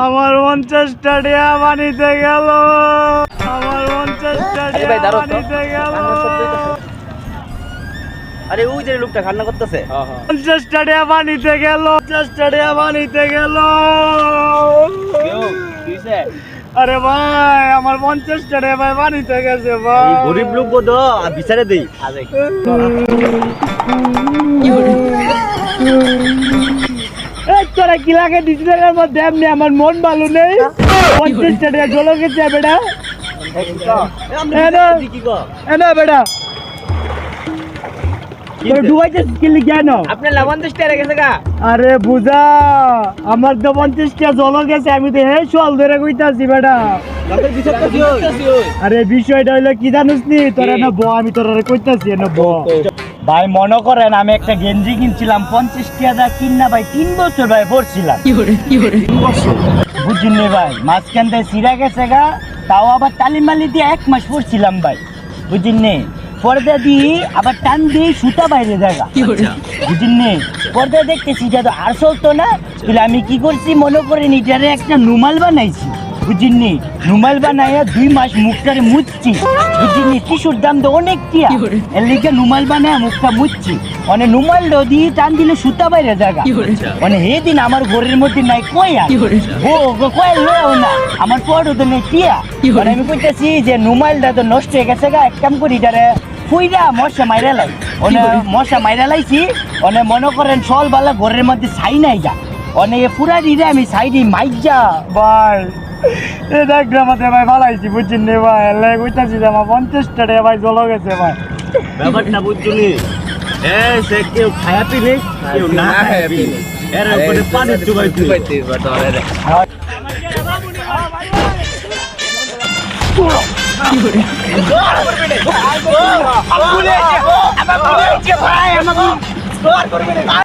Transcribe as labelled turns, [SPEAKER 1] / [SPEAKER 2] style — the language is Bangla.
[SPEAKER 1] আমার 50টা টাকা পানিতে গেল। আমার 50টা টাকা পানিতে গেল।
[SPEAKER 2] আরে ওই যে লোকটা কান্না করতেছে।
[SPEAKER 1] 50টা টাকা পানিতে গেল। 50টা টাকা পানিতে গেল। আরে ভাই আমার 50টা টাকা ভাই পানিতে গেছে ভাই।
[SPEAKER 2] গরিব লোক বোধ বিচারে দেই।
[SPEAKER 1] তোরা কি লাগে ডিজিটালের মধ্যে এমনি আমার মন ভালো নেই। 50টা টাকা চলে গেছে বেটা। এনা বেটা আরে বুঝা আমার তো 50টা জল গেছে। আমি তো হে চল ধরে কইতাছি বেটা। আরে বিষয়টা হইলো কি জানিস নি তোরা না বউ আমি তোরা কইতাছি না বউ ভাই মনে করেন আমি একটা গেঞ্জি কিনছিলাম 50 টাকা কিনা ভাই 3 বছর ভাই পড়ছিলাম। বুঝছেন নি ভাই মাঝখান থেকে সিরা গেছে গা তাও আবার তালিমালি দিয়ে 1 মাস পড়ছিলাম ভাই। বুঝছেন নি পর্দা দিয়ে আবার টান দিয়ে সুতা বাইরে জায়গা। বুঝছেন নি পর্দা দেখতেছি এটা তো আর চলতো না। তাহলে আমি কি করছি মনে করেন এটারে একটা নুমাল বানাইছি। বুঝছেন নি নুমাল বানাইয়া 2 মাস মুখটারে মুছছি। বুঝছেন নি টিস্যুর দাম তো অনেক টিয়া এর লিগে নুমাল বানায় মুখটা মুছছি। মানে নুমাল দিয়ে টান দিলে সুতা বাইরে জায়গা। মানে হে দিন আমার ঘরের মধ্যে নাই কয়া ও কয়া লও না আমার পড়ো তো নেই টিয়া। মানে আমি কইতেছি যে নুমালটা তো নষ্ট হয়ে গেছে গা এক কাম করি এটারে ফুইরা মশা মাইরা লাই। মশা মাইরা লাইছি মনে করেন সল বালা ঘরের মধ্যে ছাই নাই যা পুরা দিলে আমি সাইডে মাইজা ভাই এটা গ্রামাতে ভাই ভালাইছি। বুঝছেন নি ভাই এলাই কইতাছি যে আমার 50টা টাকা ভাই জল গেছে ভাই।
[SPEAKER 2] ব্যাপারটা বুঝছুনি সে কেউ খায়া পিলে কেউ না খায়া পিলে এর উপরে পানি চুবাইতে ভাই